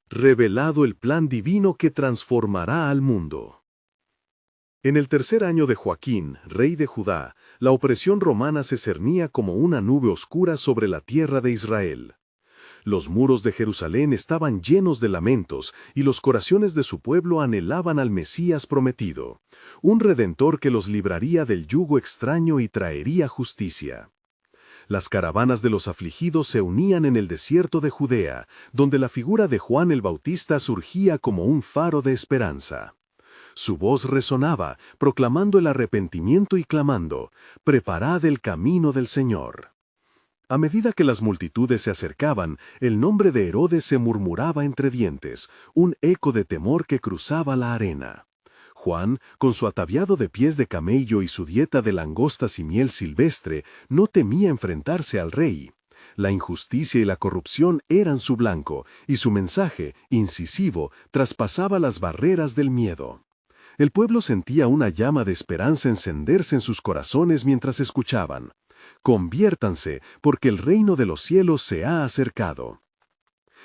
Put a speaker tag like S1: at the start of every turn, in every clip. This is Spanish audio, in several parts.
S1: revelado el plan divino que transformará al mundo. En el tercer año de Joaquín, rey de Judá, la opresión romana se cernía como una nube oscura sobre la tierra de Israel. Los muros de Jerusalén estaban llenos de lamentos y los corazones de su pueblo anhelaban al Mesías prometido, un redentor que los libraría del yugo extraño y traería justicia. Las caravanas de los afligidos se unían en el desierto de Judea, donde la figura de Juan el Bautista surgía como un faro de esperanza. Su voz resonaba, proclamando el arrepentimiento y clamando: «Preparad el camino del Señor». A medida que las multitudes se acercaban, el nombre de Herodes se murmuraba entre dientes, un eco de temor que cruzaba la arena. Juan, con su ataviado de pies de camello y su dieta de langostas y miel silvestre, no temía enfrentarse al rey. La injusticia y la corrupción eran su blanco, y su mensaje, incisivo, traspasaba las barreras del miedo. El pueblo sentía una llama de esperanza encenderse en sus corazones mientras escuchaban: «Conviértanse, porque el reino de los cielos se ha acercado».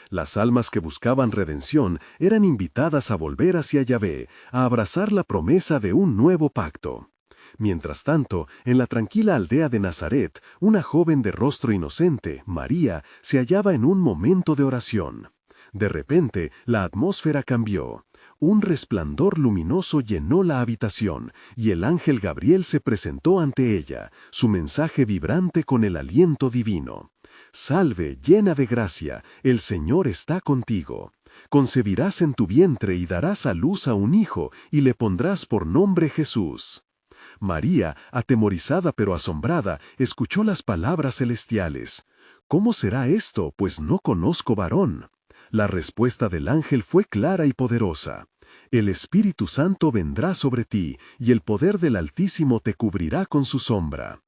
S1: Las almas que buscaban redención eran invitadas a volver hacia Yahvé, a abrazar la promesa de un nuevo pacto. Mientras tanto, en la tranquila aldea de Nazaret, una joven de rostro inocente, María, se hallaba en un momento de oración. De repente, la atmósfera cambió. Un resplandor luminoso llenó la habitación, y el ángel Gabriel se presentó ante ella, su mensaje vibrante con el aliento divino. «Salve, llena de gracia, el Señor está contigo. Concebirás en tu vientre y darás a luz a un hijo, y le pondrás por nombre Jesús». María, atemorizada pero asombrada, escuchó las palabras celestiales. «¿Cómo será esto, pues no conozco varón?». La respuesta del ángel fue clara y poderosa: «El Espíritu Santo vendrá sobre ti, y el poder del Altísimo te cubrirá con su sombra».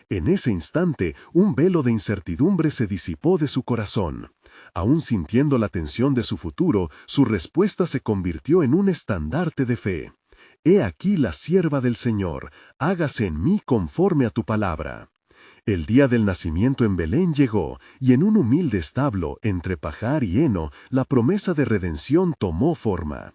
S1: En ese instante, un velo de incertidumbre se disipó de su corazón. Aún sintiendo la tensión de su futuro, su respuesta se convirtió en un estandarte de fe. «He aquí la sierva del Señor, hágase en mí conforme a tu palabra». El día del nacimiento en Belén llegó, y en un humilde establo, entre pajar y heno, la promesa de redención tomó forma.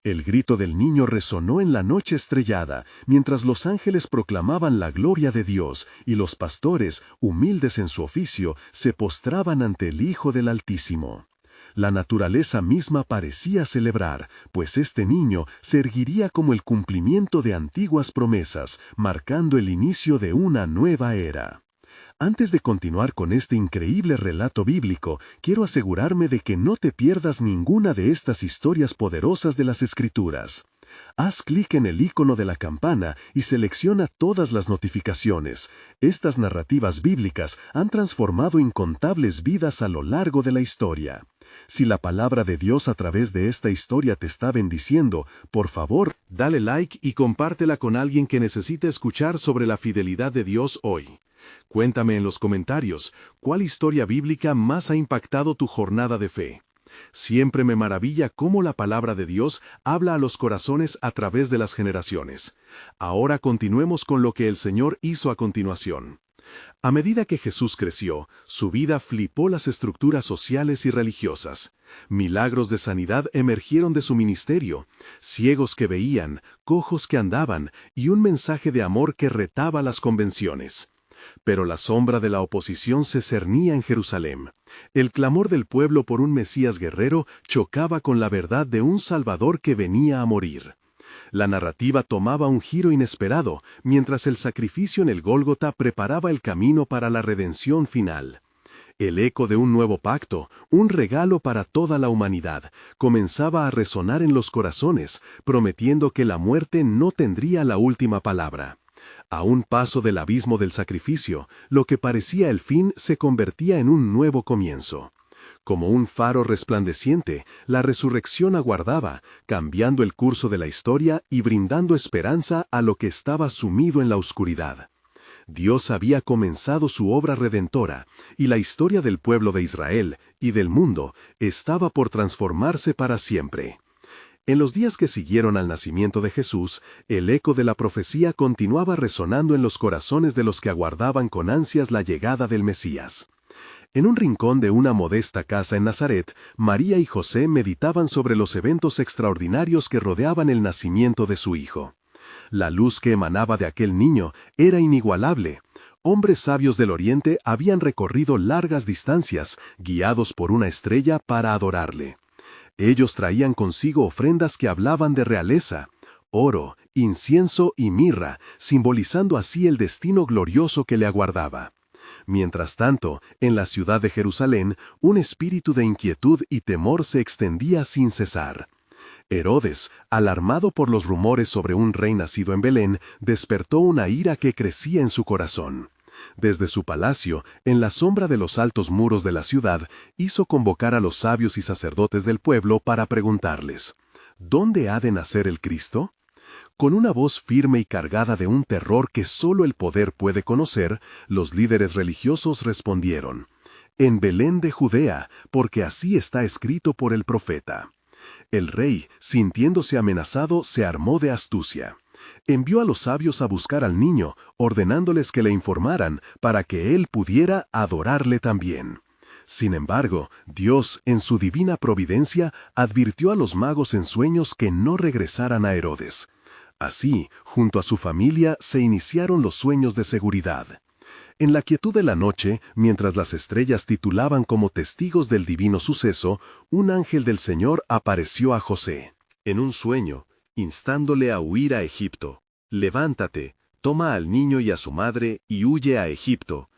S1: El grito del niño resonó en la noche estrellada, mientras los ángeles proclamaban la gloria de Dios, y los pastores, humildes en su oficio, se postraban ante el Hijo del Altísimo. La naturaleza misma parecía celebrar, pues este niño se erguiría como el cumplimiento de antiguas promesas, marcando el inicio de una nueva era. Antes de continuar con este increíble relato bíblico, quiero asegurarme de que no te pierdas ninguna de estas historias poderosas de las Escrituras. Haz clic en el icono de la campana y selecciona todas las notificaciones. Estas narrativas bíblicas han transformado incontables vidas a lo largo de la historia. Si la palabra de Dios a través de esta historia te está bendiciendo, por favor, dale like y compártela con alguien que necesite escuchar sobre la fidelidad de Dios hoy. Cuéntame en los comentarios, ¿cuál historia bíblica más ha impactado tu jornada de fe? Siempre me maravilla cómo la palabra de Dios habla a los corazones a través de las generaciones. Ahora continuemos con lo que el Señor hizo a continuación. A medida que Jesús creció, su vida flipó las estructuras sociales y religiosas. Milagros de sanidad emergieron de su ministerio, ciegos que veían, cojos que andaban, y un mensaje de amor que retaba las convenciones. Pero la sombra de la oposición se cernía en Jerusalén. El clamor del pueblo por un Mesías guerrero chocaba con la verdad de un Salvador que venía a morir. La narrativa tomaba un giro inesperado, mientras el sacrificio en el Gólgota preparaba el camino para la redención final. El eco de un nuevo pacto, un regalo para toda la humanidad, comenzaba a resonar en los corazones, prometiendo que la muerte no tendría la última palabra. A un paso del abismo del sacrificio, lo que parecía el fin se convertía en un nuevo comienzo. Como un faro resplandeciente, la resurrección aguardaba, cambiando el curso de la historia y brindando esperanza a lo que estaba sumido en la oscuridad. Dios había comenzado su obra redentora, y la historia del pueblo de Israel y del mundo estaba por transformarse para siempre. En los días que siguieron al nacimiento de Jesús, el eco de la profecía continuaba resonando en los corazones de los que aguardaban con ansias la llegada del Mesías. En un rincón de una modesta casa en Nazaret, María y José meditaban sobre los eventos extraordinarios que rodeaban el nacimiento de su hijo. La luz que emanaba de aquel niño era inigualable. Hombres sabios del Oriente habían recorrido largas distancias, guiados por una estrella para adorarle. Ellos traían consigo ofrendas que hablaban de realeza, oro, incienso y mirra, simbolizando así el destino glorioso que le aguardaba. Mientras tanto, en la ciudad de Jerusalén, un espíritu de inquietud y temor se extendía sin cesar. Herodes, alarmado por los rumores sobre un rey nacido en Belén, despertó una ira que crecía en su corazón. Desde su palacio, en la sombra de los altos muros de la ciudad, hizo convocar a los sabios y sacerdotes del pueblo para preguntarles: ¿dónde ha de nacer el Cristo? Con una voz firme y cargada de un terror que solo el poder puede conocer, los líderes religiosos respondieron: en Belén de Judea, porque así está escrito por el profeta. El rey, sintiéndose amenazado, se armó de astucia. Envió a los sabios a buscar al niño, ordenándoles que le informaran para que él pudiera adorarle también. Sin embargo, Dios, en su divina providencia, advirtió a los magos en sueños que no regresaran a Herodes. Así, junto a su familia, se iniciaron los sueños de seguridad. En la quietud de la noche, mientras las estrellas titulaban como testigos del divino suceso, un ángel del Señor apareció a José. En un sueño, instándole a huir a Egipto. Levántate, toma al niño y a su madre, y huye a Egipto,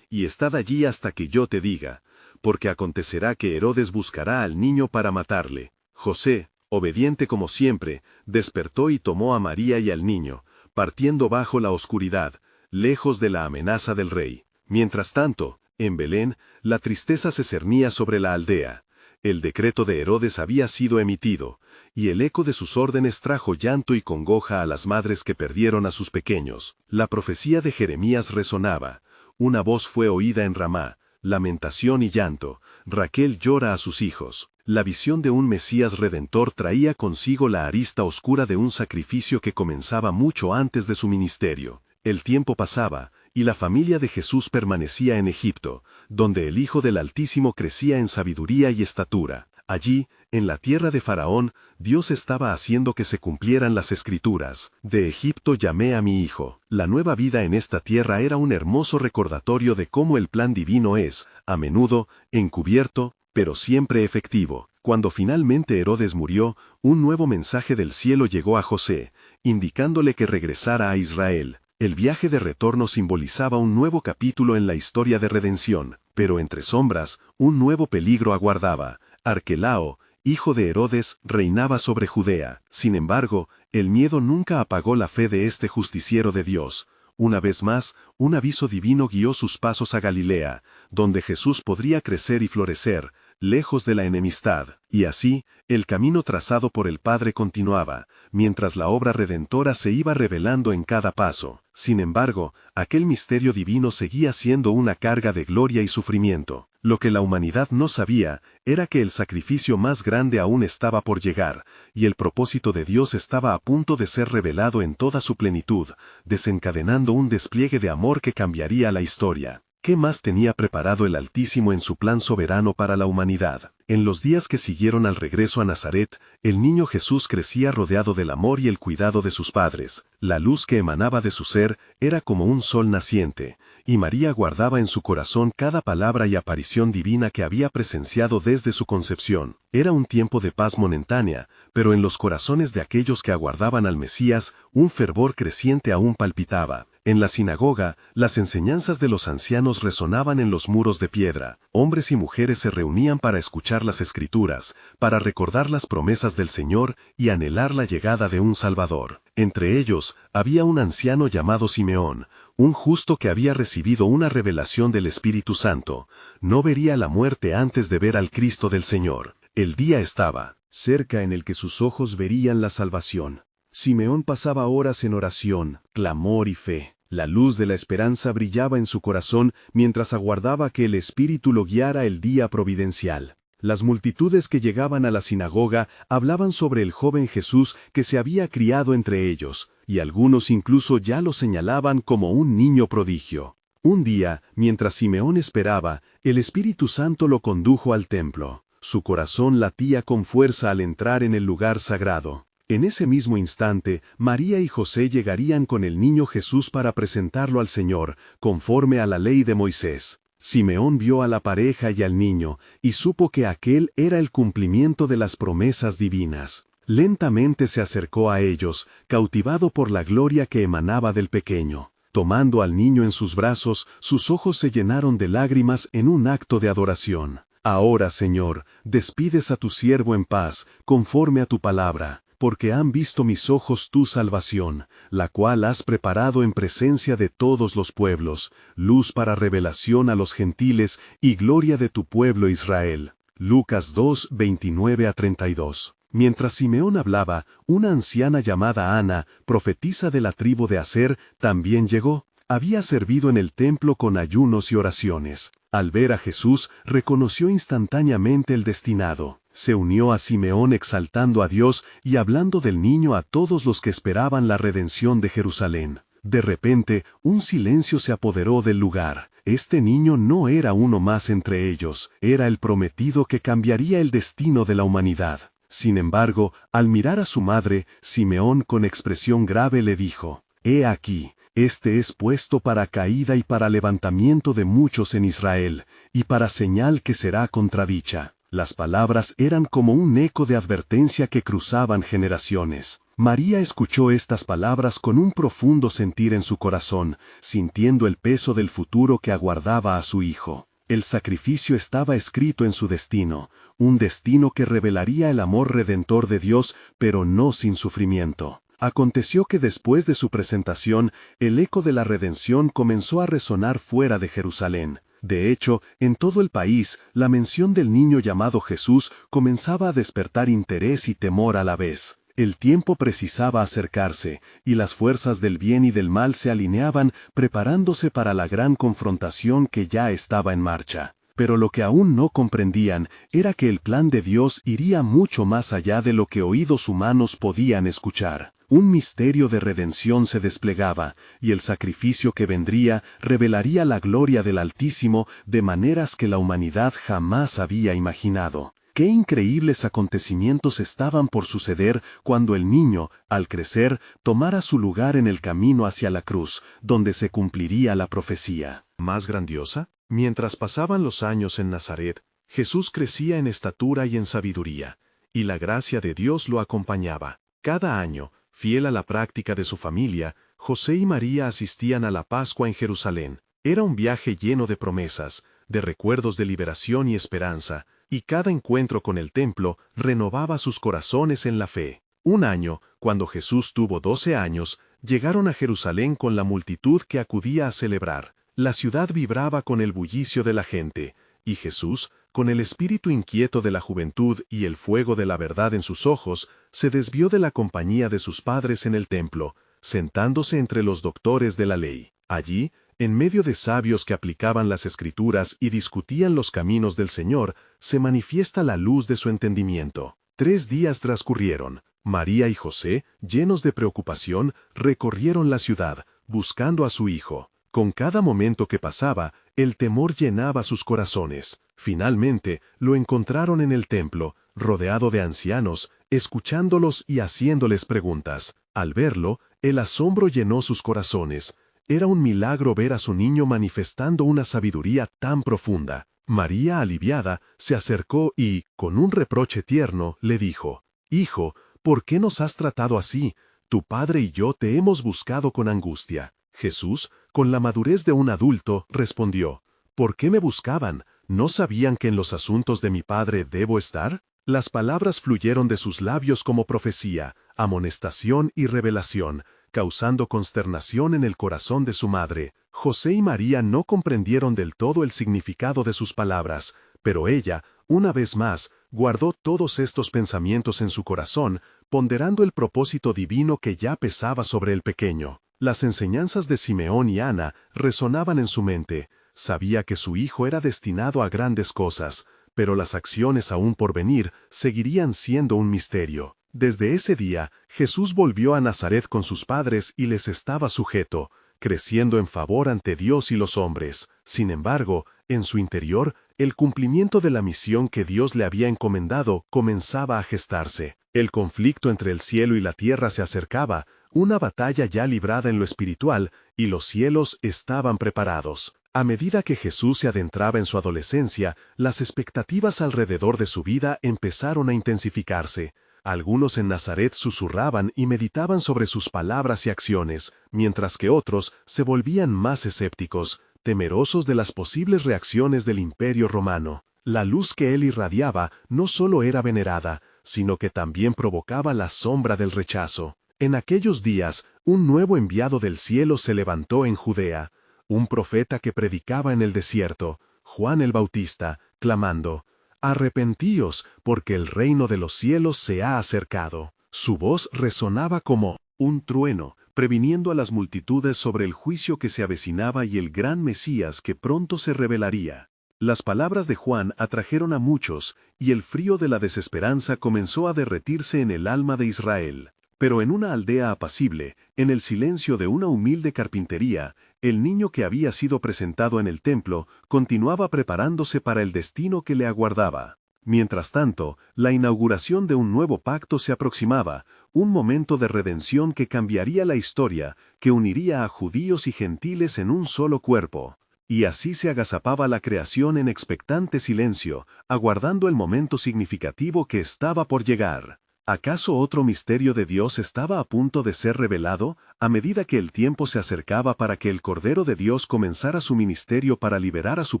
S1: y estad allí hasta que yo te diga, porque acontecerá que Herodes buscará al niño para matarle. José, obediente como siempre, despertó y tomó a María y al niño, partiendo bajo la oscuridad, lejos de la amenaza del rey. Mientras tanto, en Belén, la tristeza se cernía sobre la aldea. El decreto de Herodes había sido emitido, y el eco de sus órdenes trajo llanto y congoja a las madres que perdieron a sus pequeños. La profecía de Jeremías resonaba. Una voz fue oída en Ramá, lamentación y llanto. Raquel llora a sus hijos. La visión de un Mesías redentor traía consigo la arista oscura de un sacrificio que comenzaba mucho antes de su ministerio. El tiempo pasaba, y la familia de Jesús permanecía en Egipto, donde el Hijo del Altísimo crecía en sabiduría y estatura. Allí, en la tierra de Faraón, Dios estaba haciendo que se cumplieran las Escrituras. De Egipto llamé a mi hijo. La nueva vida en esta tierra era un hermoso recordatorio de cómo el plan divino es, a menudo, encubierto, pero siempre efectivo. Cuando finalmente Herodes murió, un nuevo mensaje del cielo llegó a José, indicándole que regresara a Israel. El viaje de retorno simbolizaba un nuevo capítulo en la historia de redención, pero entre sombras, un nuevo peligro aguardaba. Arquelao, hijo de Herodes, reinaba sobre Judea. Sin embargo, el miedo nunca apagó la fe de este justiciero de Dios. Una vez más, un aviso divino guió sus pasos a Galilea, donde Jesús podría crecer y florecer, lejos de la enemistad. Y así, el camino trazado por el Padre continuaba, mientras la obra redentora se iba revelando en cada paso. Sin embargo, aquel misterio divino seguía siendo una carga de gloria y sufrimiento. Lo que la humanidad no sabía era que el sacrificio más grande aún estaba por llegar, y el propósito de Dios estaba a punto de ser revelado en toda su plenitud, desencadenando un despliegue de amor que cambiaría la historia. ¿Qué más tenía preparado el Altísimo en su plan soberano para la humanidad? En los días que siguieron al regreso a Nazaret, el niño Jesús crecía rodeado del amor y el cuidado de sus padres. La luz que emanaba de su ser era como un sol naciente, y María guardaba en su corazón cada palabra y aparición divina que había presenciado desde su concepción. Era un tiempo de paz momentánea, pero en los corazones de aquellos que aguardaban al Mesías, un fervor creciente aún palpitaba. En la sinagoga, las enseñanzas de los ancianos resonaban en los muros de piedra. Hombres y mujeres se reunían para escuchar las Escrituras, para recordar las promesas del Señor y anhelar la llegada de un Salvador. Entre ellos, había un anciano llamado Simeón, un justo que había recibido una revelación del Espíritu Santo. No vería la muerte antes de ver al Cristo del Señor. El día estaba cerca en el que sus ojos verían la salvación. Simeón pasaba horas en oración, clamor y fe. La luz de la esperanza brillaba en su corazón mientras aguardaba que el Espíritu lo guiara el día providencial. Las multitudes que llegaban a la sinagoga hablaban sobre el joven Jesús que se había criado entre ellos, y algunos incluso ya lo señalaban como un niño prodigio. Un día, mientras Simeón esperaba, el Espíritu Santo lo condujo al templo. Su corazón latía con fuerza al entrar en el lugar sagrado. En ese mismo instante, María y José llegarían con el niño Jesús para presentarlo al Señor, conforme a la ley de Moisés. Simeón vio a la pareja y al niño, y supo que aquel era el cumplimiento de las promesas divinas. Lentamente se acercó a ellos, cautivado por la gloria que emanaba del pequeño. Tomando al niño en sus brazos, sus ojos se llenaron de lágrimas en un acto de adoración. Ahora, Señor, despides a tu siervo en paz, conforme a tu palabra, porque han visto mis ojos tu salvación, la cual has preparado en presencia de todos los pueblos, luz para revelación a los gentiles y gloria de tu pueblo Israel. Lucas 2, 29-32. Mientras Simeón hablaba, una anciana llamada Ana, profetisa de la tribu de Aser, también llegó. Había servido en el templo con ayunos y oraciones. Al ver a Jesús, reconoció instantáneamente el destinado. Se unió a Simeón exaltando a Dios y hablando del niño a todos los que esperaban la redención de Jerusalén. De repente, un silencio se apoderó del lugar. Este niño no era uno más entre ellos, era el prometido que cambiaría el destino de la humanidad. Sin embargo, al mirar a su madre, Simeón con expresión grave le dijo: «He aquí, este es puesto para caída y para levantamiento de muchos en Israel, y para señal que será contradicha». Las palabras eran como un eco de advertencia que cruzaban generaciones. María escuchó estas palabras con un profundo sentir en su corazón, sintiendo el peso del futuro que aguardaba a su hijo. El sacrificio estaba escrito en su destino, un destino que revelaría el amor redentor de Dios, pero no sin sufrimiento. Aconteció que después de su presentación, el eco de la redención comenzó a resonar fuera de Jerusalén. De hecho, en todo el país, la mención del niño llamado Jesús comenzaba a despertar interés y temor a la vez. El tiempo precisaba acercarse, y las fuerzas del bien y del mal se alineaban, preparándose para la gran confrontación que ya estaba en marcha. Pero lo que aún no comprendían era que el plan de Dios iría mucho más allá de lo que oídos humanos podían escuchar. Un misterio de redención se desplegaba, y el sacrificio que vendría revelaría la gloria del Altísimo de maneras que la humanidad jamás había imaginado. Qué increíbles acontecimientos estaban por suceder cuando el niño, al crecer, tomara su lugar en el camino hacia la cruz, donde se cumpliría la profecía. ¿Más grandiosa? Mientras pasaban los años en Nazaret, Jesús crecía en estatura y en sabiduría, y la gracia de Dios lo acompañaba. Cada año, fiel a la práctica de su familia, José y María asistían a la Pascua en Jerusalén. Era un viaje lleno de promesas, de recuerdos de liberación y esperanza, y cada encuentro con el templo renovaba sus corazones en la fe. Un año, cuando Jesús tuvo 12 años, llegaron a Jerusalén con la multitud que acudía a celebrar. La ciudad vibraba con el bullicio de la gente, y Jesús, con el espíritu inquieto de la juventud y el fuego de la verdad en sus ojos, se desvió de la compañía de sus padres en el templo, sentándose entre los doctores de la ley. Allí, en medio de sabios que aplicaban las Escrituras y discutían los caminos del Señor, se manifiesta la luz de su entendimiento. 3 días transcurrieron. María y José, llenos de preocupación, recorrieron la ciudad, buscando a su hijo. Con cada momento que pasaba, el temor llenaba sus corazones. Finalmente, lo encontraron en el templo, rodeado de ancianos, escuchándolos y haciéndoles preguntas. Al verlo, el asombro llenó sus corazones. Era un milagro ver a su niño manifestando una sabiduría tan profunda. María, aliviada, se acercó y, con un reproche tierno, le dijo: «Hijo, ¿por qué nos has tratado así? Tu padre y yo te hemos buscado con angustia». Jesús, con la madurez de un adulto, respondió: «¿Por qué me buscaban? ¿No sabían que en los asuntos de mi padre debo estar?». Las palabras fluyeron de sus labios como profecía, amonestación y revelación, causando consternación en el corazón de su madre. José y María no comprendieron del todo el significado de sus palabras, pero ella, una vez más, guardó todos estos pensamientos en su corazón, ponderando el propósito divino que ya pesaba sobre el pequeño. Las enseñanzas de Simeón y Ana resonaban en su mente. Sabía que su hijo era destinado a grandes cosas, pero las acciones aún por venir seguirían siendo un misterio. Desde ese día, Jesús volvió a Nazaret con sus padres y les estaba sujeto. creciendo en favor ante Dios y los hombres. Sin embargo, en su interior, el cumplimiento de la misión que Dios le había encomendado comenzaba a gestarse. El conflicto entre el cielo y la tierra se acercaba, una batalla ya librada en lo espiritual, y los cielos estaban preparados. A medida que Jesús se adentraba en su adolescencia, las expectativas alrededor de su vida empezaron a intensificarse. Algunos en Nazaret susurraban y meditaban sobre sus palabras y acciones, mientras que otros se volvían más escépticos, temerosos de las posibles reacciones del Imperio Romano. La luz que él irradiaba no solo era venerada, sino que también provocaba la sombra del rechazo. En aquellos días, un nuevo enviado del cielo se levantó en Judea, un profeta que predicaba en el desierto, Juan el Bautista, clamando: «Arrepentíos, porque el reino de los cielos se ha acercado». Su voz resonaba como un trueno, previniendo a las multitudes sobre el juicio que se avecinaba y el gran Mesías que pronto se revelaría. Las palabras de Juan atrajeron a muchos, y el frío de la desesperanza comenzó a derretirse en el alma de Israel. Pero en una aldea apacible, en el silencio de una humilde carpintería, el niño que había sido presentado en el templo continuaba preparándose para el destino que le aguardaba. Mientras tanto, la inauguración de un nuevo pacto se aproximaba, un momento de redención que cambiaría la historia, que uniría a judíos y gentiles en un solo cuerpo. Y así se agazapaba la creación en expectante silencio, aguardando el momento significativo que estaba por llegar. ¿Acaso otro misterio de Dios estaba a punto de ser revelado, a medida que el tiempo se acercaba para que el Cordero de Dios comenzara su ministerio para liberar a su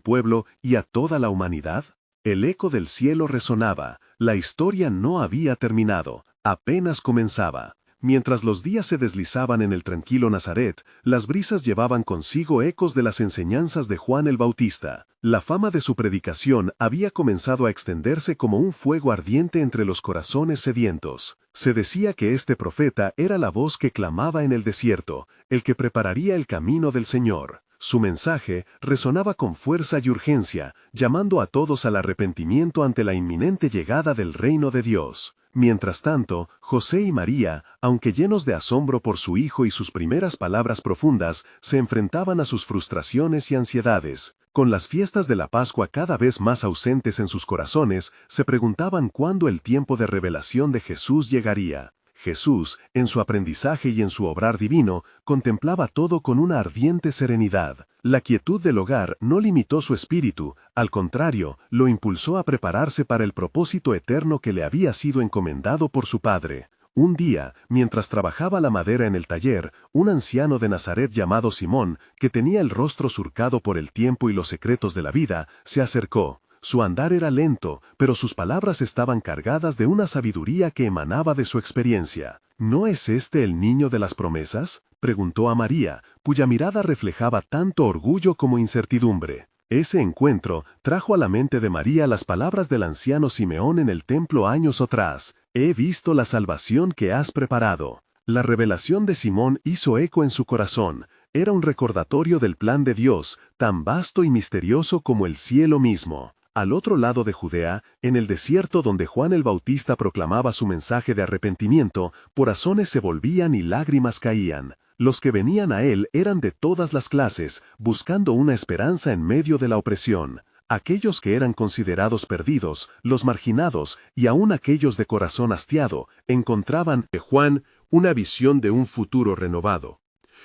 S1: pueblo y a toda la humanidad? El eco del cielo resonaba, la historia no había terminado, apenas comenzaba. Mientras los días se deslizaban en el tranquilo Nazaret, las brisas llevaban consigo ecos de las enseñanzas de Juan el Bautista. La fama de su predicación había comenzado a extenderse como un fuego ardiente entre los corazones sedientos. Se decía que este profeta era la voz que clamaba en el desierto, el que prepararía el camino del Señor. Su mensaje resonaba con fuerza y urgencia, llamando a todos al arrepentimiento ante la inminente llegada del reino de Dios. Mientras tanto, José y María, aunque llenos de asombro por su hijo y sus primeras palabras profundas, se enfrentaban a sus frustraciones y ansiedades. Con las fiestas de la Pascua cada vez más ausentes en sus corazones, se preguntaban cuándo el tiempo de revelación de Jesús llegaría. Jesús, en su aprendizaje y en su obrar divino, contemplaba todo con una ardiente serenidad. La quietud del hogar no limitó su espíritu, al contrario, lo impulsó a prepararse para el propósito eterno que le había sido encomendado por su Padre. Un día, mientras trabajaba la madera en el taller, un anciano de Nazaret llamado Simón, que tenía el rostro surcado por el tiempo y los secretos de la vida, se acercó. Su andar era lento, pero sus palabras estaban cargadas de una sabiduría que emanaba de su experiencia. ¿No es este el niño de las promesas?, preguntó a María, cuya mirada reflejaba tanto orgullo como incertidumbre. Ese encuentro trajo a la mente de María las palabras del anciano Simeón en el templo años atrás: «He visto la salvación que has preparado». La revelación de Simón hizo eco en su corazón. Era un recordatorio del plan de Dios, tan vasto y misterioso como el cielo mismo. Al otro lado de Judea, en el desierto donde Juan el Bautista proclamaba su mensaje de arrepentimiento, corazones se volvían y lágrimas caían. Los que venían a él eran de todas las clases, buscando una esperanza en medio de la opresión. Aquellos que eran considerados perdidos, los marginados y aún aquellos de corazón hastiado, encontraban en Juan una visión de un futuro renovado.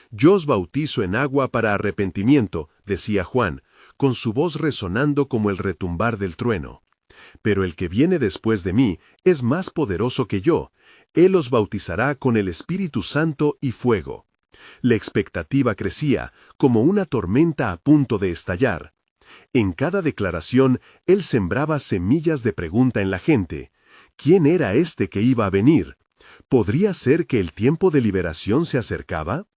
S1: «Yo os bautizo en agua para arrepentimiento», decía Juan, con su voz resonando como el retumbar del trueno. «Pero el que viene después de mí es más poderoso que yo. Él os bautizará con el Espíritu Santo y fuego». La expectativa crecía, como una tormenta a punto de estallar. En cada declaración, él sembraba semillas de pregunta en la gente. ¿Quién era este que iba a venir? ¿Podría ser que el tiempo de liberación se acercaba?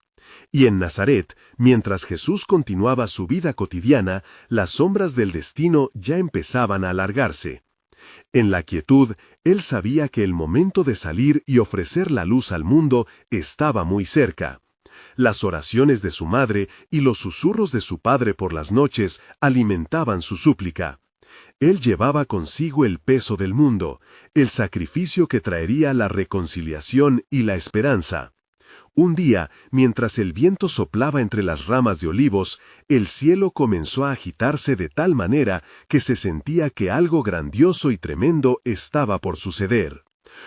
S1: Y en Nazaret, mientras Jesús continuaba su vida cotidiana, las sombras del destino ya empezaban a alargarse. En la quietud, él sabía que el momento de salir y ofrecer la luz al mundo estaba muy cerca. Las oraciones de su madre y los susurros de su padre por las noches alimentaban su súplica. Él llevaba consigo el peso del mundo, el sacrificio que traería la reconciliación y la esperanza. Un día, mientras el viento soplaba entre las ramas de olivos, el cielo comenzó a agitarse de tal manera que se sentía que algo grandioso y tremendo estaba por suceder.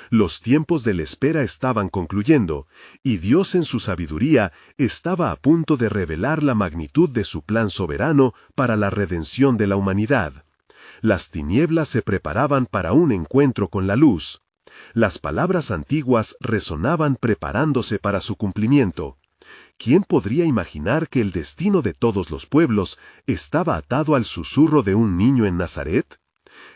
S1: Los tiempos de la espera estaban concluyendo, y Dios en su sabiduría estaba a punto de revelar la magnitud de su plan soberano para la redención de la humanidad. Las tinieblas se preparaban para un encuentro con la luz. Las palabras antiguas resonaban preparándose para su cumplimiento. ¿Quién podría imaginar que el destino de todos los pueblos estaba atado al susurro de un niño en Nazaret?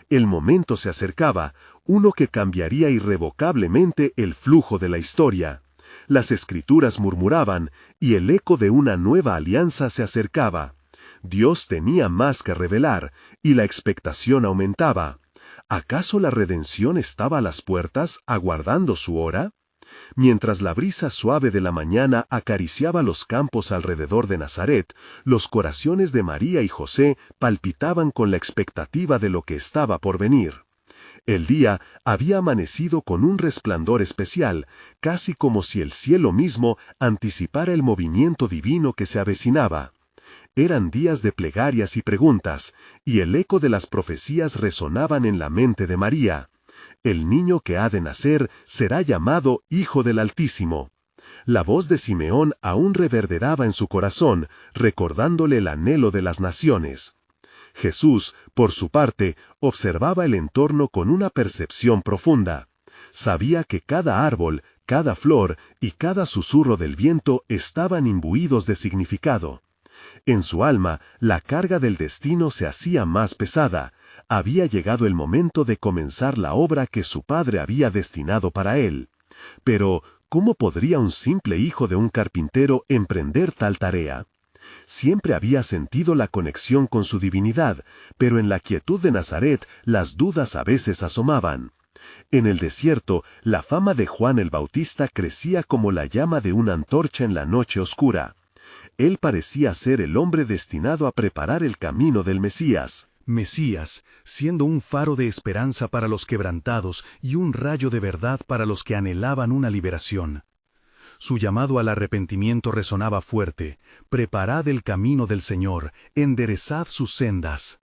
S1: El momento se acercaba, uno que cambiaría irrevocablemente el flujo de la historia. Las escrituras murmuraban, y el eco de una nueva alianza se acercaba. Dios tenía más que revelar, y la expectación aumentaba. ¿Acaso la redención estaba a las puertas, aguardando su hora? Mientras la brisa suave de la mañana acariciaba los campos alrededor de Nazaret, los corazones de María y José palpitaban con la expectativa de lo que estaba por venir. El día había amanecido con un resplandor especial, casi como si el cielo mismo anticipara el movimiento divino que se avecinaba. Eran días de plegarias y preguntas, y el eco de las profecías resonaban en la mente de María. El niño que ha de nacer será llamado Hijo del Altísimo. La voz de Simeón aún reverberaba en su corazón, recordándole el anhelo de las naciones. Jesús, por su parte, observaba el entorno con una percepción profunda. Sabía que cada árbol, cada flor y cada susurro del viento estaban imbuidos de significado. En su alma, la carga del destino se hacía más pesada. Había llegado el momento de comenzar la obra que su padre había destinado para él. Pero, ¿cómo podría un simple hijo de un carpintero emprender tal tarea? Siempre había sentido la conexión con su divinidad, pero en la quietud de Nazaret las dudas a veces asomaban. En el desierto, la fama de Juan el Bautista crecía como la llama de una antorcha en la noche oscura. Él parecía ser el hombre destinado a preparar el camino del Mesías.
S2: Mesías, siendo un faro de esperanza para los quebrantados y un rayo de verdad para los que anhelaban una liberación. Su llamado al arrepentimiento resonaba fuerte: «Preparad el camino del Señor, enderezad sus sendas».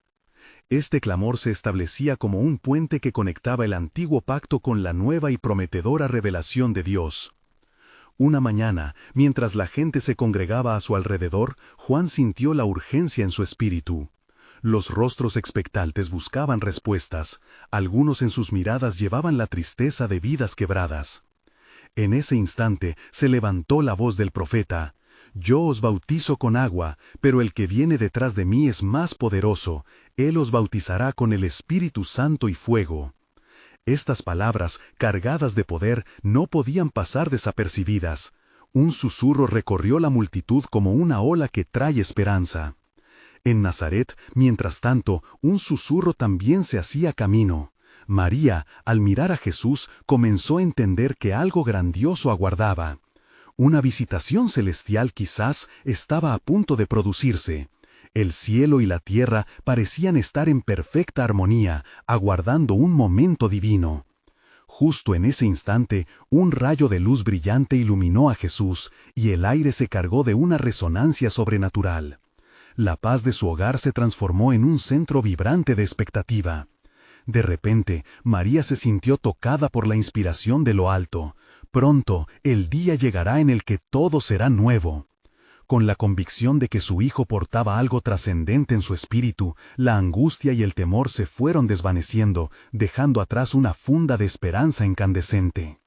S2: Este clamor se establecía como un puente que conectaba el antiguo pacto con la nueva y prometedora revelación de Dios. Una mañana, mientras la gente se congregaba a su alrededor, Juan sintió la urgencia en su espíritu. Los rostros expectantes buscaban respuestas, algunos en sus miradas llevaban la tristeza de vidas quebradas. En ese instante se levantó la voz del profeta: «Yo os bautizo con agua, pero el que viene detrás de mí es más poderoso, él os bautizará con el Espíritu Santo y fuego». Estas palabras, cargadas de poder, no podían pasar desapercibidas. Un susurro recorrió la multitud como una ola que trae esperanza. En Nazaret, mientras tanto, un susurro también se hacía camino. María, al mirar a Jesús, comenzó a entender que algo grandioso aguardaba. Una visitación celestial quizás estaba a punto de producirse. El cielo y la tierra parecían estar en perfecta armonía, aguardando un momento divino. Justo en ese instante, un rayo de luz brillante iluminó a Jesús, y el aire se cargó de una resonancia sobrenatural. La paz de su hogar se transformó en un centro vibrante de expectativa. De repente, María se sintió tocada por la inspiración de lo alto. Pronto, el día llegará en el que todo será nuevo. Con la convicción de que su hijo portaba algo trascendente en su espíritu, la angustia y el temor se fueron desvaneciendo, dejando atrás una funda de esperanza incandescente.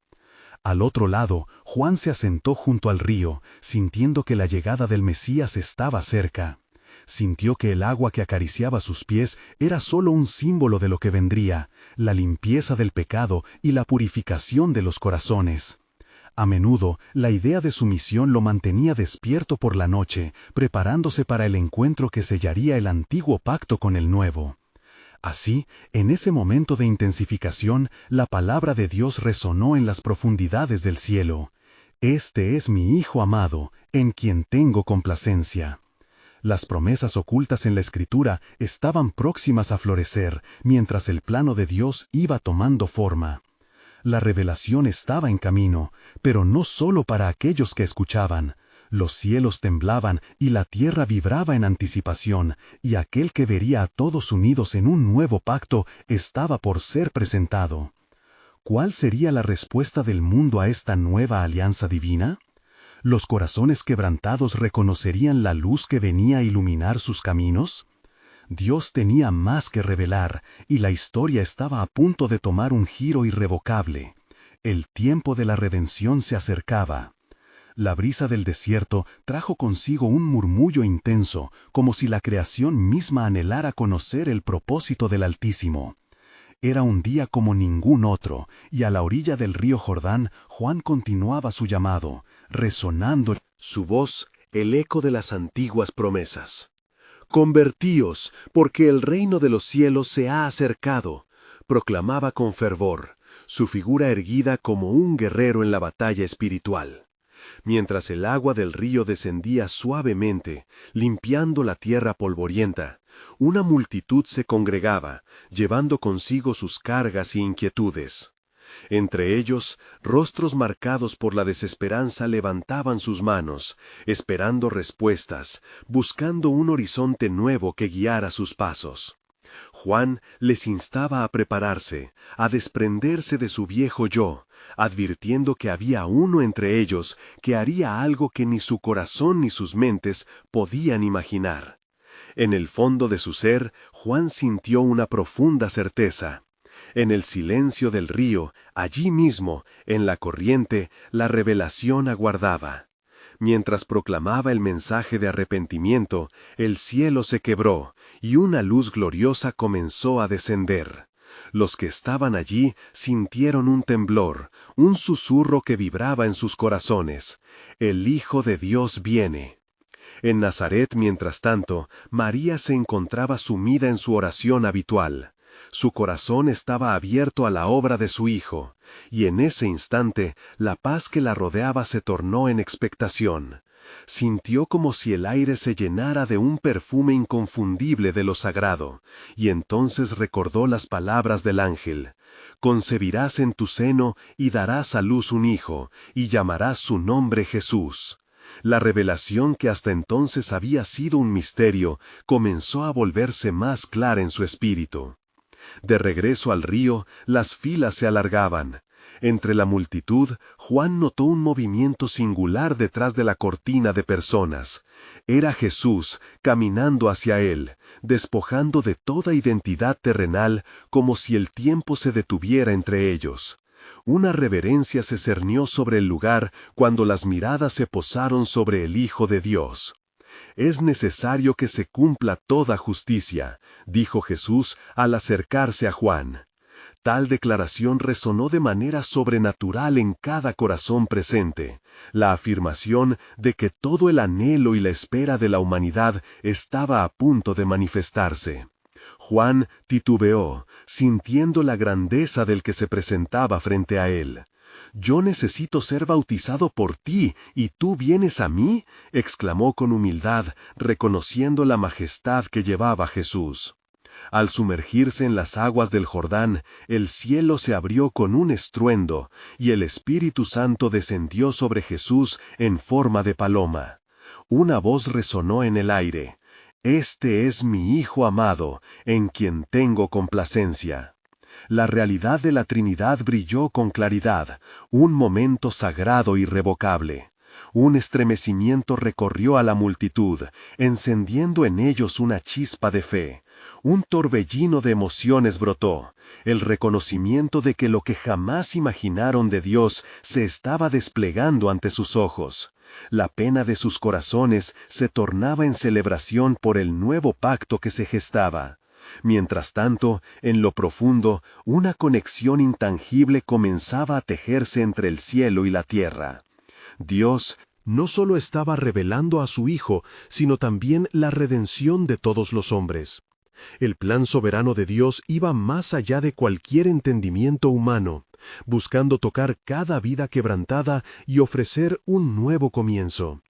S2: Al otro lado, Juan se asentó junto al río, sintiendo que la llegada del Mesías estaba cerca. Sintió que el agua que acariciaba sus pies era solo un símbolo de lo que vendría, la limpieza del pecado y la purificación de los corazones. A menudo, la idea de su misión lo mantenía despierto por la noche, preparándose para el encuentro que sellaría el antiguo pacto con el nuevo. Así, en ese momento de intensificación, la palabra de Dios resonó en las profundidades del cielo: «Este es mi Hijo amado, en quien tengo complacencia». Las promesas ocultas en la Escritura estaban próximas a florecer, mientras el plano de Dios iba tomando forma. La revelación estaba en camino, pero no solo para aquellos que escuchaban. Los cielos temblaban y la tierra vibraba en anticipación, y aquel que vería a todos unidos en un nuevo pacto estaba por ser presentado. ¿Cuál sería la respuesta del mundo a esta nueva alianza divina? ¿Los corazones quebrantados reconocerían la luz que venía a iluminar sus caminos? Dios tenía más que revelar, y la historia estaba a punto de tomar un giro irrevocable. El tiempo de la redención se acercaba. La brisa del desierto trajo consigo un murmullo intenso, como si la creación misma anhelara conocer el propósito del Altísimo. Era un día como ningún otro, y a la orilla del río Jordán, Juan continuaba su llamado, resonando
S1: su voz, el eco de las antiguas promesas. «Convertíos, porque el reino de los cielos se ha acercado», proclamaba con fervor, su figura erguida como un guerrero en la batalla espiritual. Mientras el agua del río descendía suavemente, limpiando la tierra polvorienta, una multitud se congregaba, llevando consigo sus cargas y inquietudes. Entre ellos, rostros marcados por la desesperanza levantaban sus manos, esperando respuestas, buscando un horizonte nuevo que guiara sus pasos. Juan les instaba a prepararse, a desprenderse de su viejo yo, advirtiendo que había uno entre ellos que haría algo que ni su corazón ni sus mentes podían imaginar. En el fondo de su ser, Juan sintió una profunda certeza. En el silencio del río, allí mismo, en la corriente, la revelación aguardaba. Mientras proclamaba el mensaje de arrepentimiento, el cielo se quebró, y una luz gloriosa comenzó a descender. Los que estaban allí sintieron un temblor, un susurro que vibraba en sus corazones. El Hijo de Dios viene. En Nazaret, mientras tanto, María se encontraba sumida en su oración habitual. Su corazón estaba abierto a la obra de su Hijo, y en ese instante la paz que la rodeaba se tornó en expectación. Sintió como si el aire se llenara de un perfume inconfundible de lo sagrado, y entonces recordó las palabras del ángel: «Concebirás en tu seno y darás a luz un hijo, y llamarás su nombre Jesús». La revelación que hasta entonces había sido un misterio comenzó a volverse más clara en su espíritu. De regreso al río, las filas se alargaban. Entre la multitud, Juan notó un movimiento singular detrás de la cortina de personas. Era Jesús caminando hacia él, despojando de toda identidad terrenal, como si el tiempo se detuviera entre ellos. Una reverencia se cernió sobre el lugar cuando las miradas se posaron sobre el Hijo de Dios. «Es necesario que se cumpla toda justicia», dijo Jesús al acercarse a Juan. Tal declaración resonó de manera sobrenatural en cada corazón presente, la afirmación de que todo el anhelo y la espera de la humanidad estaba a punto de manifestarse. Juan titubeó, sintiendo la grandeza del que se presentaba frente a él. «Yo necesito ser bautizado por ti, ¿y tú vienes a mí?», exclamó con humildad, reconociendo la majestad que llevaba Jesús. Al sumergirse en las aguas del Jordán, el cielo se abrió con un estruendo, y el Espíritu Santo descendió sobre Jesús en forma de paloma. Una voz resonó en el aire: «Este es mi Hijo amado, en quien tengo complacencia». La realidad de la Trinidad brilló con claridad, un momento sagrado e irrevocable. Un estremecimiento recorrió a la multitud, encendiendo en ellos una chispa de fe. Un torbellino de emociones brotó, el reconocimiento de que lo que jamás imaginaron de Dios se estaba desplegando ante sus ojos. La pena de sus corazones se tornaba en celebración por el nuevo pacto que se gestaba. Mientras tanto, en lo profundo, una conexión intangible comenzaba a tejerse entre el cielo y la tierra. Dios no solo estaba revelando a su Hijo, sino también la redención de todos los hombres. El plan soberano de Dios iba más allá de cualquier entendimiento humano, buscando tocar cada vida quebrantada y ofrecer un nuevo comienzo.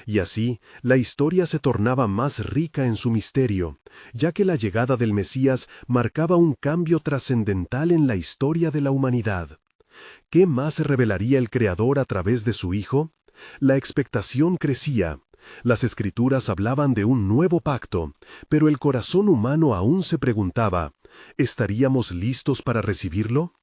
S1: Y así, la historia se tornaba más rica en su misterio, ya que la llegada del Mesías marcaba un cambio trascendental en la historia de la humanidad. ¿Qué más revelaría el Creador a través de su Hijo? La expectación crecía. Las Escrituras hablaban de un nuevo pacto, pero el corazón humano aún se preguntaba, ¿estaríamos listos para recibirlo?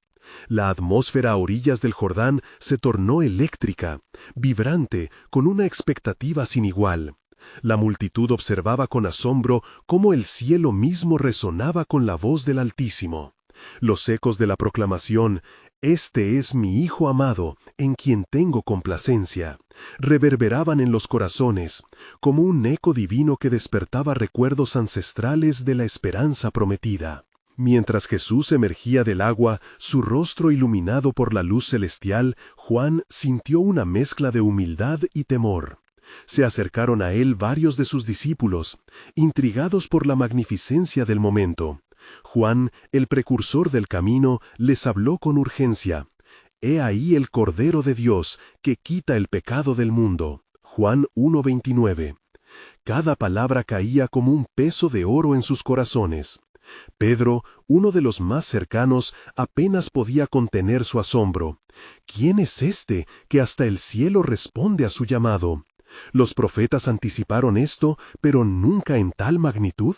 S1: La atmósfera a orillas del Jordán se tornó eléctrica, vibrante, con una expectativa sin igual. La multitud observaba con asombro cómo el cielo mismo resonaba con la voz del Altísimo. Los ecos de la proclamación, «Este es mi Hijo amado, en quien tengo complacencia», reverberaban en los corazones, como un eco divino que despertaba recuerdos ancestrales de la esperanza prometida. Mientras Jesús emergía del agua, su rostro iluminado por la luz celestial, Juan sintió una mezcla de humildad y temor. Se acercaron a él varios de sus discípulos, intrigados por la magnificencia del momento. Juan, el precursor del camino, les habló con urgencia. «He ahí el Cordero de Dios, que quita el pecado del mundo». Juan 1:29. Cada palabra caía como un peso de oro en sus corazones. Pedro, uno de los más cercanos, apenas podía contener su asombro. ¿Quién es este que hasta el cielo responde a su llamado? ¿Los profetas anticiparon esto, pero nunca en tal magnitud?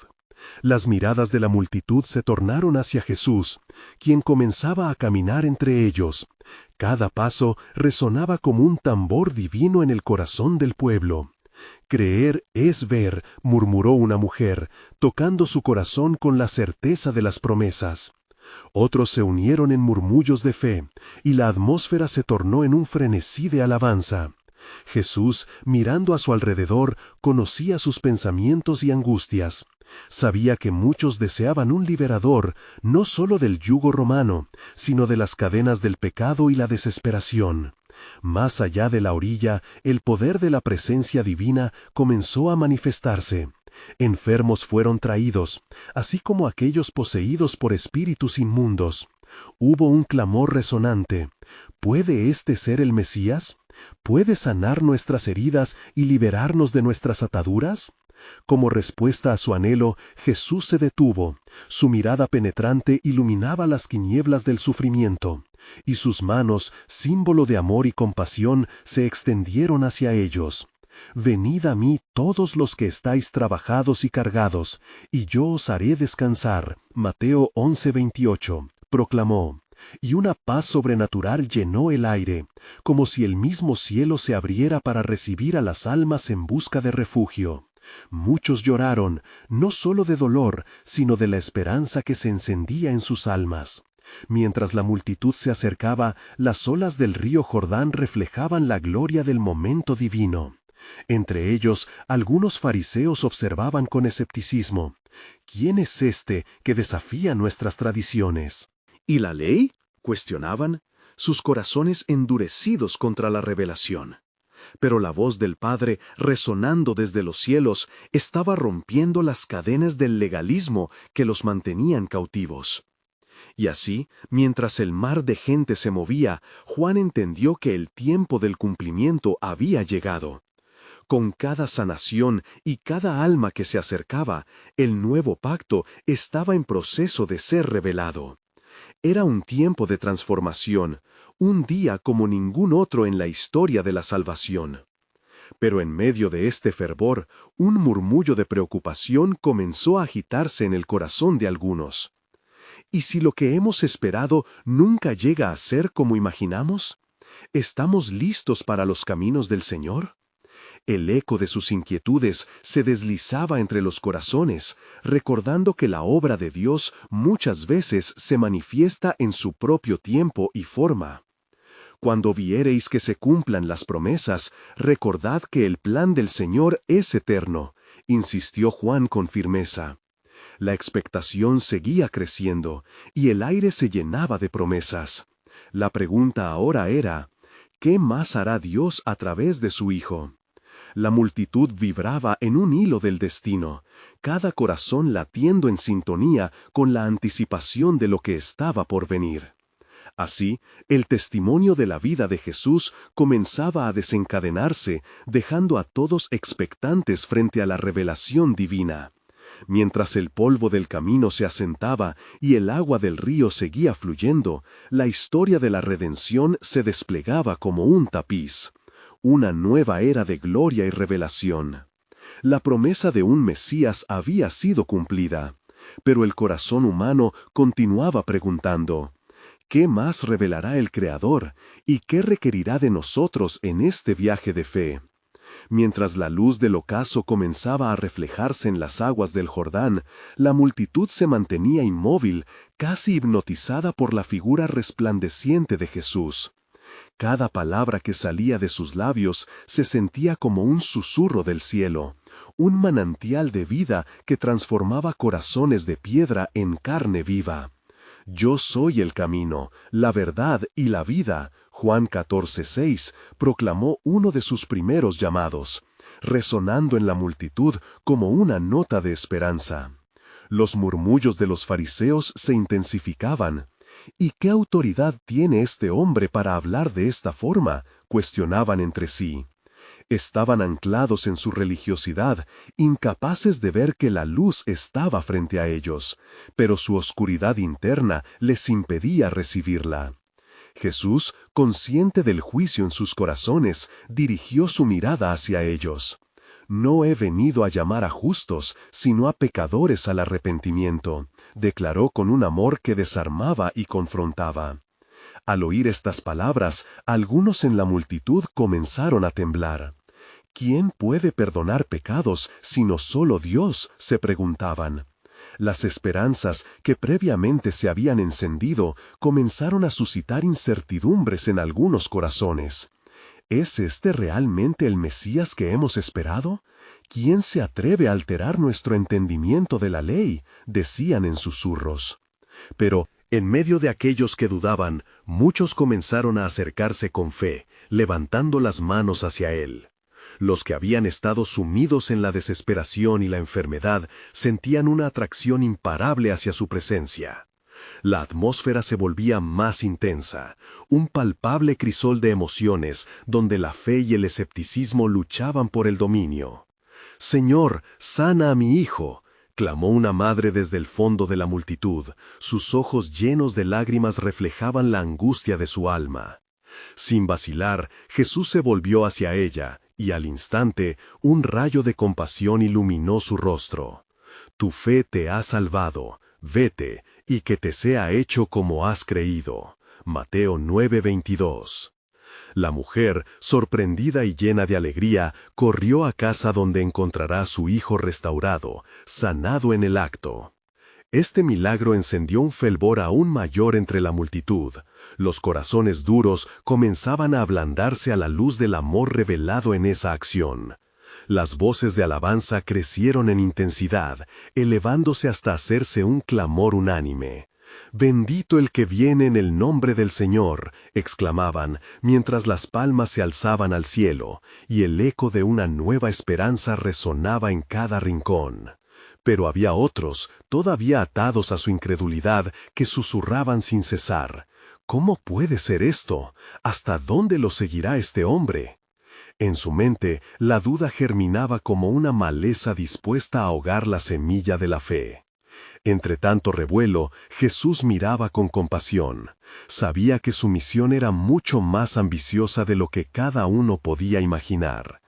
S1: Las miradas de la multitud se tornaron hacia Jesús, quien comenzaba a caminar entre ellos. Cada paso resonaba como un tambor divino en el corazón del pueblo. «Creer es ver», murmuró una mujer, tocando su corazón con la certeza de las promesas. Otros se unieron en murmullos de fe, y la atmósfera se tornó en un frenesí de alabanza. Jesús, mirando a su alrededor, conocía sus pensamientos y angustias. Sabía que muchos deseaban un liberador, no solo del yugo romano, sino de las cadenas del pecado y la desesperación. Más allá de la orilla, el poder de la presencia divina comenzó a manifestarse. Enfermos fueron traídos, así como aquellos poseídos por espíritus inmundos. Hubo un clamor resonante. ¿Puede este ser el Mesías? ¿Puede sanar nuestras heridas y liberarnos de nuestras ataduras? Como respuesta a su anhelo, Jesús se detuvo. Su mirada penetrante iluminaba las tinieblas del sufrimiento, y sus manos, símbolo de amor y compasión, se extendieron hacia ellos. «Venid a mí todos los que estáis trabajados y cargados, y yo os haré descansar». Mateo 11:28, proclamó. Y una paz sobrenatural llenó el aire, como si el mismo cielo se abriera para recibir a las almas en busca de refugio. Muchos lloraron, no solo de dolor, sino de la esperanza que se encendía en sus almas. Mientras la multitud se acercaba, las olas del río Jordán reflejaban la gloria del momento divino. Entre ellos, algunos fariseos observaban con escepticismo. ¿Quién es este que desafía nuestras tradiciones?
S3: ¿Y la ley?, cuestionaban, sus corazones endurecidos contra la revelación. Pero la voz del Padre, resonando desde los cielos, estaba rompiendo las cadenas del legalismo que los mantenían cautivos. Y así, mientras el mar de gente se movía, Juan entendió que el tiempo del cumplimiento había llegado. Con cada sanación y cada alma que se acercaba, el nuevo pacto estaba en proceso de ser revelado. Era un tiempo de transformación, un día como ningún otro en la historia de la salvación. Pero en medio de este fervor, un murmullo de preocupación comenzó a agitarse en el corazón de algunos. ¿Y si lo que hemos esperado nunca llega a ser como imaginamos? ¿Estamos listos para los caminos del Señor? El eco de sus inquietudes se deslizaba entre los corazones, recordando que la obra de Dios muchas veces se manifiesta en su propio tiempo y forma. Cuando viereis que se cumplan las promesas, recordad que el plan del Señor es eterno, insistió Juan con firmeza. La expectación seguía creciendo, y el aire se llenaba de promesas. La pregunta ahora era, ¿qué más hará Dios a través de su Hijo? La multitud vibraba en un hilo del destino, cada corazón latiendo en sintonía con la anticipación de lo que estaba por venir. Así, el testimonio de la vida de Jesús comenzaba a desencadenarse, dejando a todos expectantes frente a la revelación divina. Mientras el polvo del camino se asentaba y el agua del río seguía fluyendo, la historia de la redención se desplegaba como un tapiz. Una nueva era de gloria y revelación. La promesa de un Mesías había sido cumplida, pero el corazón humano continuaba preguntando: ¿qué más revelará el Creador y qué requerirá de nosotros en este viaje de fe? Mientras la luz del ocaso comenzaba a reflejarse en las aguas del Jordán, la multitud se mantenía inmóvil, casi hipnotizada por la figura resplandeciente de Jesús. Cada palabra que salía de sus labios se sentía como un susurro del cielo, un manantial de vida que transformaba corazones de piedra en carne viva. Yo soy el camino, la verdad y la vida, Juan 14:6, proclamó uno de sus primeros llamados, resonando en la multitud como una nota de esperanza. Los murmullos de los fariseos se intensificaban. ¿Y qué autoridad tiene este hombre para hablar de esta forma?, cuestionaban entre sí. Estaban anclados en su religiosidad, incapaces de ver que la luz estaba frente a ellos, pero su oscuridad interna les impedía recibirla. Jesús, consciente del juicio en sus corazones, dirigió su mirada hacia ellos. No he venido a llamar a justos, sino a pecadores al arrepentimiento, declaró con un amor que desarmaba y confrontaba. Al oír estas palabras, algunos en la multitud comenzaron a temblar. ¿Quién puede perdonar pecados sino solo Dios?, se preguntaban. Las esperanzas que previamente se habían encendido comenzaron a suscitar incertidumbres en algunos corazones. ¿Es este realmente el Mesías que hemos esperado? ¿Quién se atreve a alterar nuestro entendimiento de la ley?, decían en susurros. Pero, en medio de aquellos que dudaban, muchos comenzaron a acercarse con fe, levantando las manos hacia él. Los que habían estado sumidos en la desesperación y la enfermedad sentían una atracción imparable hacia su presencia. La atmósfera se volvía más intensa, un palpable crisol de emociones donde la fe y el escepticismo luchaban por el dominio. «Señor, sana a mi hijo», clamó una madre desde el fondo de la multitud. Sus ojos llenos de lágrimas reflejaban la angustia de su alma. Sin vacilar, Jesús se volvió hacia ella, y al instante, un rayo de compasión iluminó su rostro. «Tu fe te ha salvado, vete, y que te sea hecho como has creído». Mateo 9:22. La mujer, sorprendida y llena de alegría, corrió a casa donde encontrará a su hijo restaurado, sanado en el acto. Este milagro encendió un fervor aún mayor entre la multitud. Los corazones duros comenzaban a ablandarse a la luz del amor revelado en esa acción. Las voces de alabanza crecieron en intensidad, elevándose hasta hacerse un clamor unánime. «Bendito el que viene en el nombre del Señor», exclamaban, mientras las palmas se alzaban al cielo, y el eco de una nueva esperanza resonaba en cada rincón. Pero había otros, todavía atados a su incredulidad, que susurraban sin cesar: «¿Cómo puede ser esto? ¿Hasta dónde lo seguirá este hombre?». En su mente, la duda germinaba como una maleza dispuesta a ahogar la semilla de la fe. Entre tanto revuelo, Jesús miraba con compasión. Sabía que su misión era mucho más ambiciosa de lo que cada uno podía imaginar.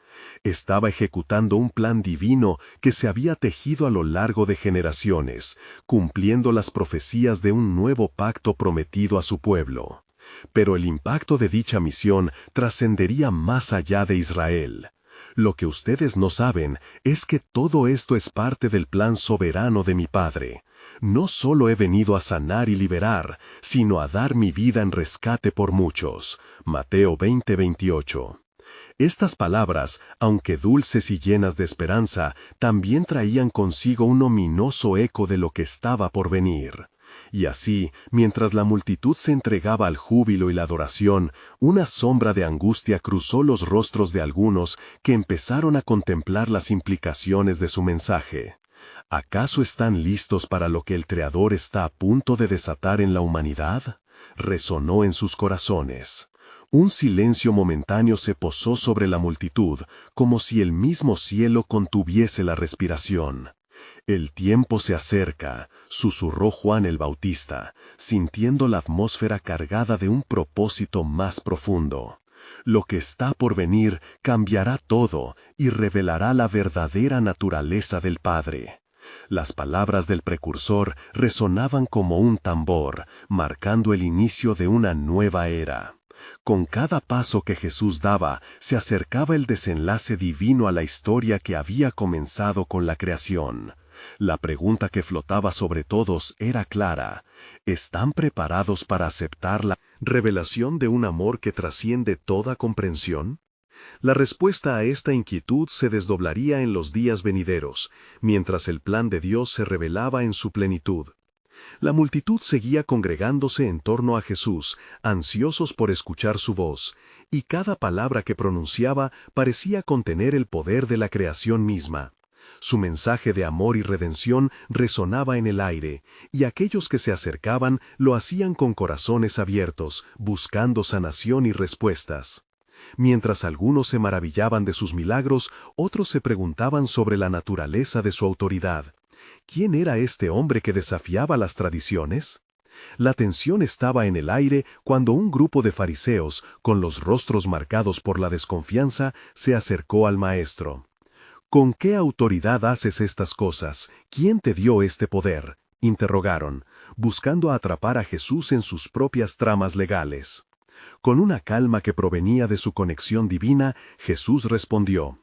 S3: Estaba ejecutando un plan divino que se había tejido a lo largo de generaciones, cumpliendo las profecías de un nuevo pacto prometido a su pueblo. Pero el impacto de dicha misión trascendería más allá de Israel. Lo que ustedes no saben es que todo esto es parte del plan soberano de mi Padre. No solo he venido a sanar y liberar, sino a dar mi vida en rescate por muchos. Mateo 20:28. Estas palabras, aunque dulces y llenas de esperanza, también traían consigo un ominoso eco de lo que estaba por venir. Y así, mientras la multitud se entregaba al júbilo y la adoración, una sombra de angustia cruzó los rostros de algunos que empezaron a contemplar las implicaciones de su mensaje. ¿Acaso están listos para lo que el Creador está a punto de desatar en la humanidad? Resonó en sus corazones. Un silencio momentáneo se posó sobre la multitud, como si el mismo cielo contuviese la respiración.
S1: El tiempo se acerca, susurró Juan el Bautista, sintiendo la atmósfera cargada de un propósito más profundo. Lo que está por venir cambiará todo y revelará la verdadera naturaleza del Padre. Las palabras del precursor resonaban como un tambor, marcando el inicio de una nueva era. Con cada paso que Jesús daba, se acercaba el desenlace divino a la historia que había comenzado con la creación. La pregunta que flotaba sobre todos era clara: ¿están preparados para aceptar la revelación de un amor que trasciende toda comprensión? La respuesta a esta inquietud se desdoblaría en los días venideros, mientras el plan de Dios se revelaba en su plenitud. La multitud seguía congregándose en torno a Jesús, ansiosos por escuchar su voz, y cada palabra que pronunciaba parecía contener el poder de la creación misma. Su mensaje de amor y redención resonaba en el aire, y aquellos que se acercaban lo hacían con corazones abiertos, buscando sanación y respuestas. Mientras algunos se maravillaban de sus milagros, otros se preguntaban sobre la naturaleza de su autoridad. ¿Quién era este hombre que desafiaba las tradiciones? La tensión estaba en el aire cuando un grupo de fariseos, con los rostros marcados por la desconfianza, se acercó al maestro. ¿Con qué autoridad haces estas cosas? ¿Quién te dio este poder?, interrogaron, buscando atrapar a Jesús en sus propias tramas legales. Con una calma que provenía de su conexión divina, Jesús respondió: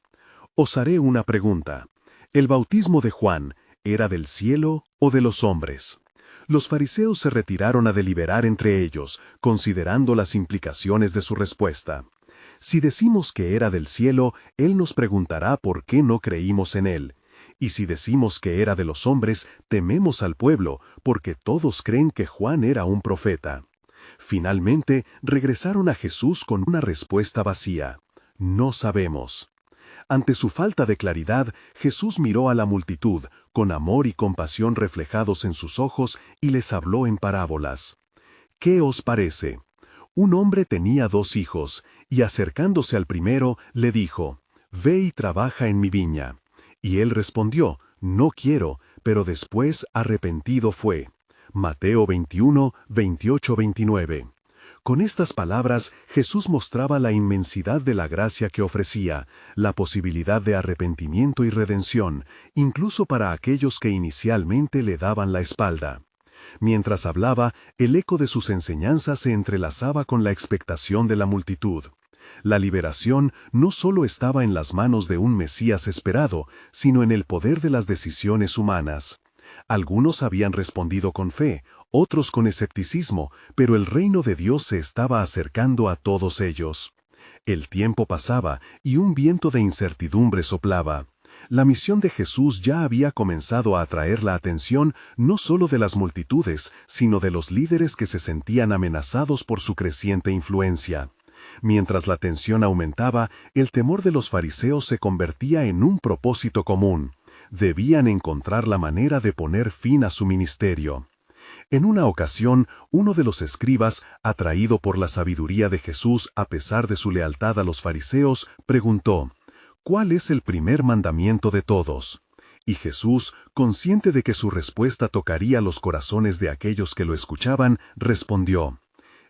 S1: «Os haré una pregunta. ¿El bautismo de Juan era del cielo o de los hombres?». Los fariseos se retiraron a deliberar entre ellos, considerando las implicaciones de su respuesta. Si decimos que era del cielo, Él nos preguntará por qué no creímos en Él. Y si decimos que era de los hombres, tememos al pueblo, porque todos creen que Juan era un profeta. Finalmente, regresaron a Jesús con una respuesta vacía: «No sabemos». Ante su falta de claridad, Jesús miró a la multitud, con amor y compasión reflejados en sus ojos, y les habló en parábolas. «¿Qué os parece? Un hombre tenía 2 hijos, y acercándose al primero, le dijo: «Ve y trabaja en mi viña». Y él respondió: «No quiero», pero después arrepentido fue. Mateo 21, 28-29. Con estas palabras, Jesús mostraba la inmensidad de la gracia que ofrecía, la posibilidad de arrepentimiento y redención, incluso para aquellos que inicialmente le daban la espalda. Mientras hablaba, el eco de sus enseñanzas se entrelazaba con la expectación de la multitud. La liberación no solo estaba en las manos de un Mesías esperado, sino en el poder de las decisiones humanas. Algunos habían respondido con fe, otros con escepticismo, pero el reino de Dios se estaba acercando a todos ellos. El tiempo pasaba y un viento de incertidumbre soplaba. La misión de Jesús ya había comenzado a atraer la atención no solo de las multitudes, sino de los líderes que se sentían amenazados por su creciente influencia. Mientras la tensión aumentaba, el temor de los fariseos se convertía en un propósito común. Debían encontrar la manera de poner fin a su ministerio. En una ocasión, uno de los escribas, atraído por la sabiduría de Jesús a pesar de su lealtad a los fariseos, preguntó: «¿Cuál es el primer mandamiento de todos?». Y Jesús, consciente de que su respuesta tocaría los corazones de aquellos que lo escuchaban, respondió: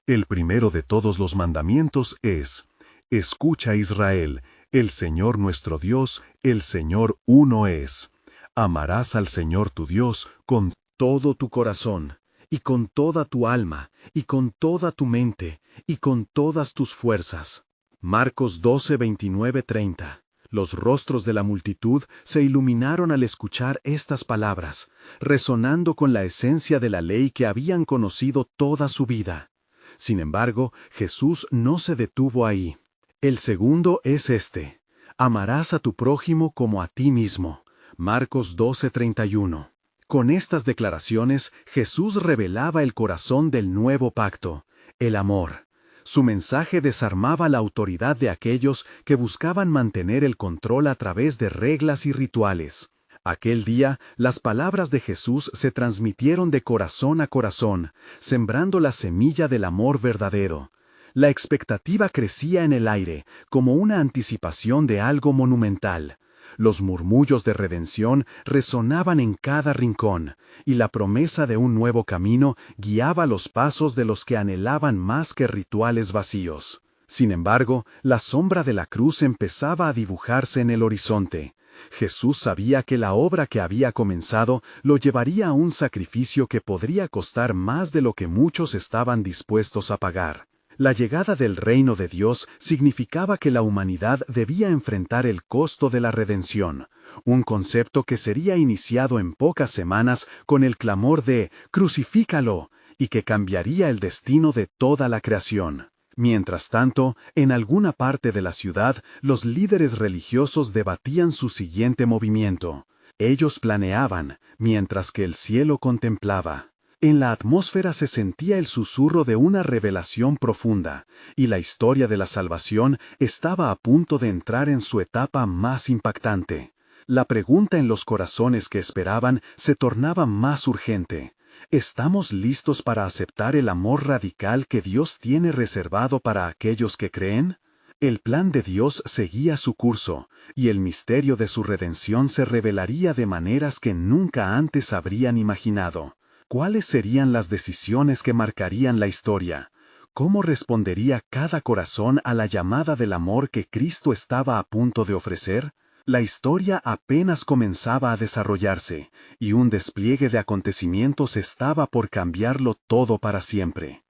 S1: «El primero de todos los mandamientos es: Escucha, Israel, el Señor nuestro Dios, el Señor uno es. Amarás al Señor tu Dios con todo tu corazón, y con toda tu alma, y con toda tu mente, y con todas tus fuerzas». Marcos 12, 29-30. Los rostros de la multitud se iluminaron al escuchar estas palabras, resonando con la esencia de la ley que habían conocido toda su vida. Sin embargo, Jesús no se detuvo ahí. El segundo es este: amarás a tu prójimo como a ti mismo. Marcos 12:31. Con estas declaraciones, Jesús revelaba el corazón del nuevo pacto, el amor. Su mensaje desarmaba la autoridad de aquellos que buscaban mantener el control a través de reglas y rituales. Aquel día, las palabras de Jesús se transmitieron de corazón a corazón, sembrando la semilla del amor verdadero. La expectativa crecía en el aire, como una anticipación de algo monumental.
S2: Los murmullos de redención resonaban en cada rincón, y la promesa de un nuevo camino guiaba los pasos de los que anhelaban más que rituales vacíos. Sin embargo, la sombra de la cruz empezaba a dibujarse en el horizonte. Jesús sabía que la obra que había comenzado lo llevaría a un sacrificio que podría costar más de lo que muchos estaban dispuestos a pagar. La llegada del reino de Dios significaba que la humanidad debía enfrentar el costo de la redención, un concepto que sería iniciado en pocas semanas con el clamor de «Crucifícalo», y que cambiaría el destino de toda la creación. Mientras tanto, en alguna parte de la ciudad, los líderes religiosos debatían su siguiente movimiento. Ellos planeaban, mientras que el cielo contemplaba. En la atmósfera se sentía el susurro de una revelación profunda, y la historia de la salvación estaba a punto de entrar en su etapa más impactante. La pregunta en los corazones que esperaban se tornaba más urgente. ¿Estamos listos para aceptar el amor radical que Dios tiene reservado para aquellos que creen? El plan de Dios seguía su curso, y el misterio de su redención se revelaría de maneras que nunca antes habrían imaginado. ¿Cuáles serían las decisiones que marcarían la historia? ¿Cómo respondería cada corazón a la llamada del amor que Cristo estaba a punto de ofrecer? La historia apenas comenzaba a desarrollarse, y un despliegue de acontecimientos estaba por cambiarlo todo para siempre.